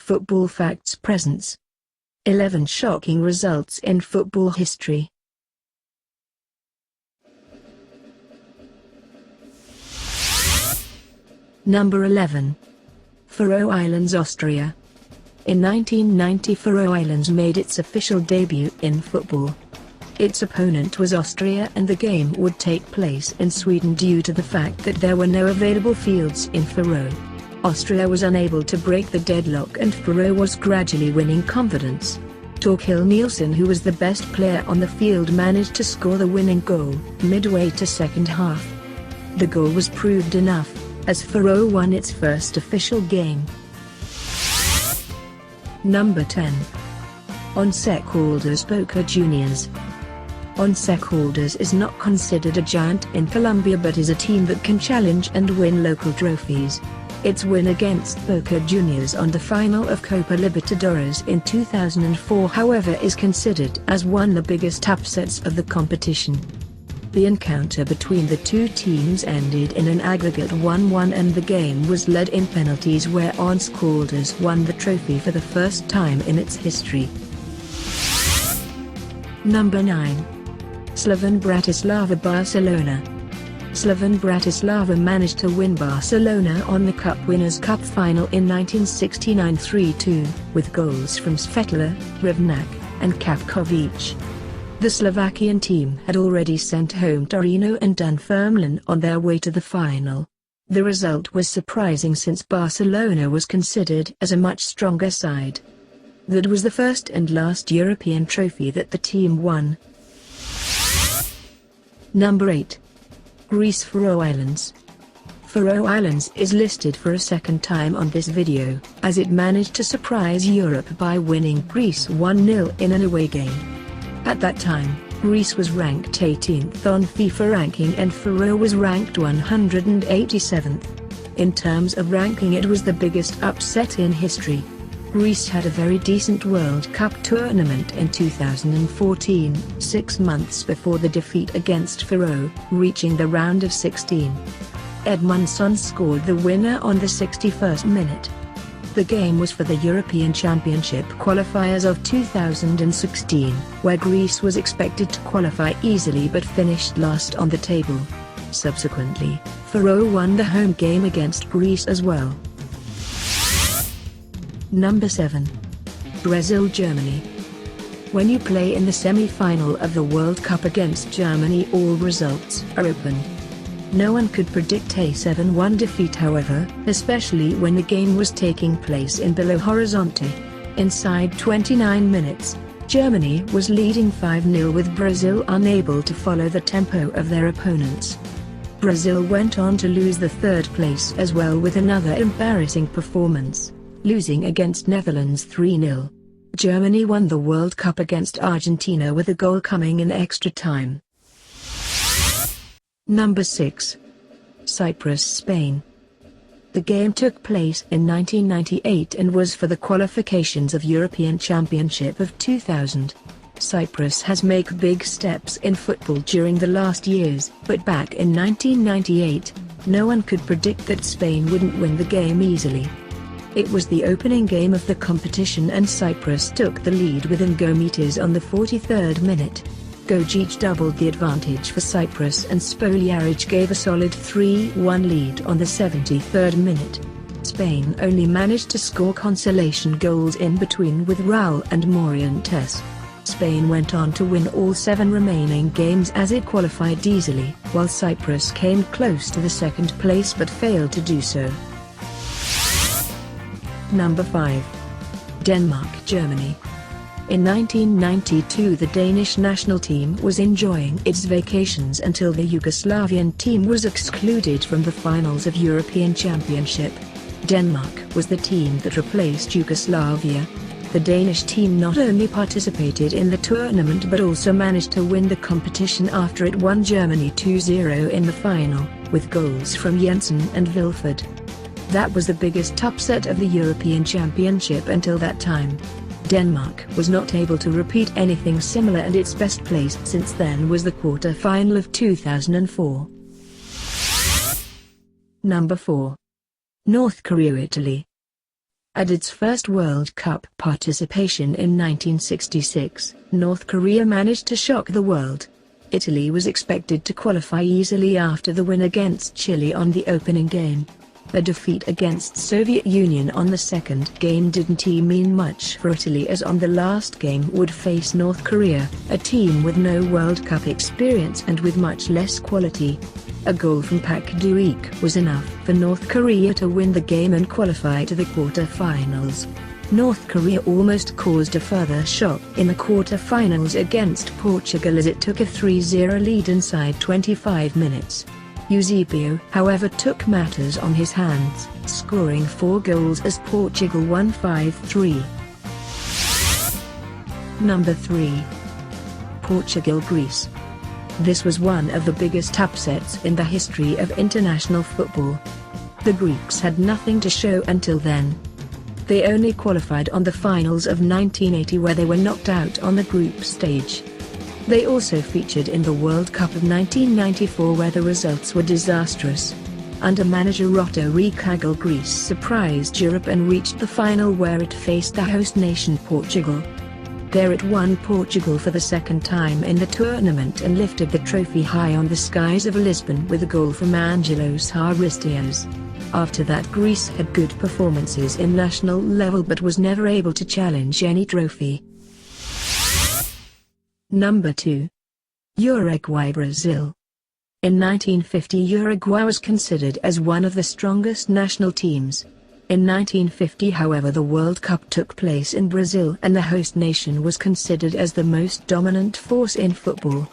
Football Facts presents 11 shocking results in football history. Number 11. Faroe Islands, Austria. In 1990, Faroe Islands made its official debut in football. Its opponent was Austria, and the game would take place in Sweden due to the fact that there were no available fields in Faroe. Austria was unable to break the deadlock, and Faroe was gradually winning confidence. Torkild Nielsen, who was the best player on the field, managed to score the winning goal midway to second half. The goal was proved enough, as Faroe won its first official game. Number 10. Once Caldas Boca Juniors. Once Caldas is not considered a giant in Colombia, but is a team that can challenge and win local trophies. Its win against Boca Juniors on the final of Copa Libertadores in 2004, however, is considered as one of the biggest upsets of the competition. The encounter between the two teams ended in an aggregate 1-1, and the game was led in penalties, where Once Caldas won the trophy for the first time in its history. Number 9. Slovan Bratislava, Barcelona. Slovan Bratislava managed to win Barcelona on the Cup Winners' Cup final in 1969 3-2, with goals from Svetla, Rivnak, and Kavkovic. The Slovakian team had already sent home Torino and Dunfermline on their way to the final. The result was surprising, since Barcelona was considered as a much stronger side. That was the first and last European trophy that the team won. Number 8. Greece, Faroe Islands. Faroe Islands is listed for a second time on this video, as it managed to surprise Europe by winning Greece 1-0 in an away game. At that time, Greece was ranked 18th on FIFA ranking and Faroe was ranked 187th. In terms of ranking, it was the biggest upset in history. Greece had a very decent World Cup tournament in 2014, 6 months before the defeat against Faroe, reaching the round of 16. Edmundsson scored the winner on the 61st minute. The game was for the European Championship qualifiers of 2016, where Greece was expected to qualify easily but finished last on the table. Subsequently, Faroe won the home game against Greece as well. Number 7. Brazil, Germany. When you play in the semi-final of the World Cup against Germany, all results are open. No one could predict a 7-1 defeat, however, especially when the game was taking place in Belo Horizonte. Inside 29 minutes, Germany was leading 5-0, with Brazil unable to follow the tempo of their opponents. Brazil went on to lose the third place as well, with another embarrassing performance, losing against Netherlands 3-0. Germany won the World Cup against Argentina, with a goal coming in extra time. Number 6. Cyprus, Spain. The game took place in 1998 and was for the qualifications of European Championship of 2000. Cyprus has made big steps in football during the last years, but back in 1998, no one could predict that Spain wouldn't win the game easily. It was the opening game of the competition, and Cyprus took the lead within goal meters on the 43rd minute. Gogic doubled the advantage for Cyprus, and Spoljaric gave a solid 3-1 lead on the 73rd minute. Spain only managed to score consolation goals in between with Raul and Morientes. Spain went on to win all 7 remaining games as it qualified easily, while Cyprus came close to the second place but failed to do so. Number 5. Denmark, Germany. In 1992, the Danish national team was enjoying its vacations until the Yugoslavian team was excluded from the finals of European Championship. Denmark was the team that replaced Yugoslavia. The Danish team not only participated in the tournament but also managed to win the competition after it won Germany 2-0 in the final, with goals from Jensen and Vilford. That was the biggest upset of the European Championship until that time. Denmark was not able to repeat anything similar, and its best place since then was the quarter-final of 2004. Number 4. North Korea, Italy. At its first World Cup participation in 1966, North Korea managed to shock the world. Italy was expected to qualify easily after the win against Chile on the opening game. A defeat against Soviet Union on the second game didn't mean much for Italy, as on the last game would face North Korea, a team with no World Cup experience and with much less quality. A goal from Park Doo-ik was enough for North Korea to win the game and qualify to the quarter-finals. North Korea almost caused a further shock in the quarter-finals against Portugal, as it took a 3-0 lead inside 25 minutes. Eusebio, however, took matters on his hands, scoring 4 goals as Portugal won 5-3. Number 3. Portugal Greece. This was one of the biggest upsets in the history of international football. The Greeks had nothing to show until then. They only qualified on the finals of 1980, where they were knocked out on the group stage. They also featured in the World Cup of 1994, where the results were disastrous. Under manager Roto Recagel, Greece surprised Europe and reached the final, where it faced the host nation Portugal. There it won Portugal for the second time in the tournament and lifted the trophy high on the skies of Lisbon with a goal from Angelos Haristios. After that, Greece had good performances in national level but was never able to challenge any trophy. Number 2. Uruguay Brazil. In 1950, Uruguay was considered as one of the strongest national teams. In 1950, however, the World Cup took place in Brazil and the host nation was considered as the most dominant force in football.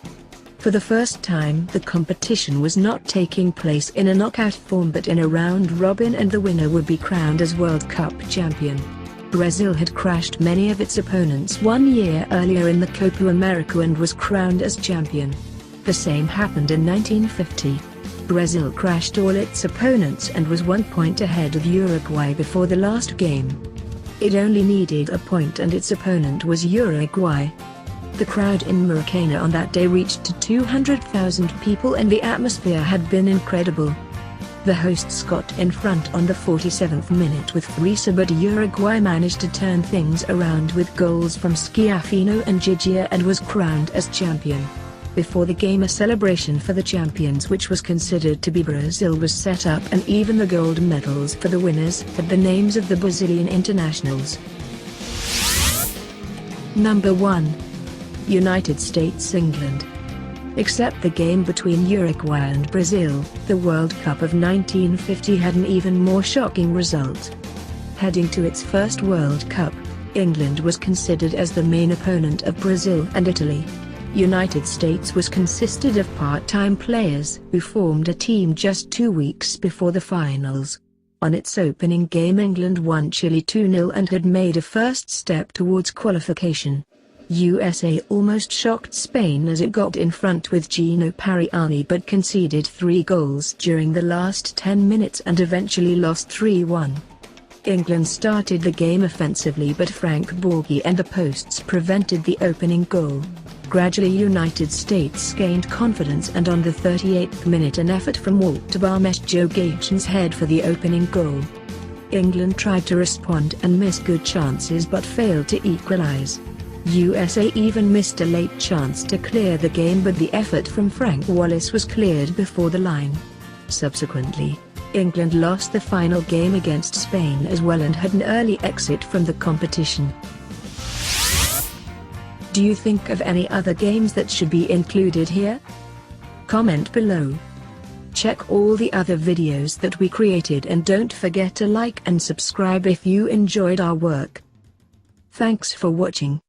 For the first time, the competition was not taking place in a knockout form but in a round robin, and the winner would be crowned as World Cup champion. Brazil had crushed many of its opponents 1 year earlier in the Copa America and was crowned as champion. The same happened in 1950. Brazil crushed all its opponents and was 1 point ahead of Uruguay before the last game. It only needed a point and its opponent was Uruguay. The crowd in Maracana on that day reached to 200,000 people and the atmosphere had been incredible. The hosts got in front on the 47th minute with Frisa, but Uruguay managed to turn things around with goals from Schiaffino and Gigia and was crowned as champion. Before the game, a celebration for the champions, which was considered to be Brazil, was set up, and even the gold medals for the winners had the names of the Brazilian internationals. Number 1. United States-England. Except the game between Uruguay and Brazil, the World Cup of 1950 had an even more shocking result. Heading to its first World Cup, England was considered as the main opponent of Brazil and Italy. United States was consisted of part-time players who formed a team just 2 weeks before the finals. On its opening game, England won Chile 2-0 and had made a first step towards qualification. USA almost shocked Spain as it got in front with Gino Pariani but conceded 3 goals during the last 10 minutes and eventually lost 3-1. England started the game offensively, but Frank Borghi and the posts prevented the opening goal. Gradually, United States gained confidence, and on the 38th minute an effort from Walter Barmesh Jogation's head for the opening goal. England tried to respond and missed good chances but failed to equalize. USA even missed a late chance to clear the game, but the effort from Frank Wallace was cleared before the line. Subsequently, England lost the final game against Spain as well and had an early exit from the competition. Do you think of any other games that should be included here? Comment below. Check all the other videos that we created and don't forget to like and subscribe if you enjoyed our work. Thanks for watching.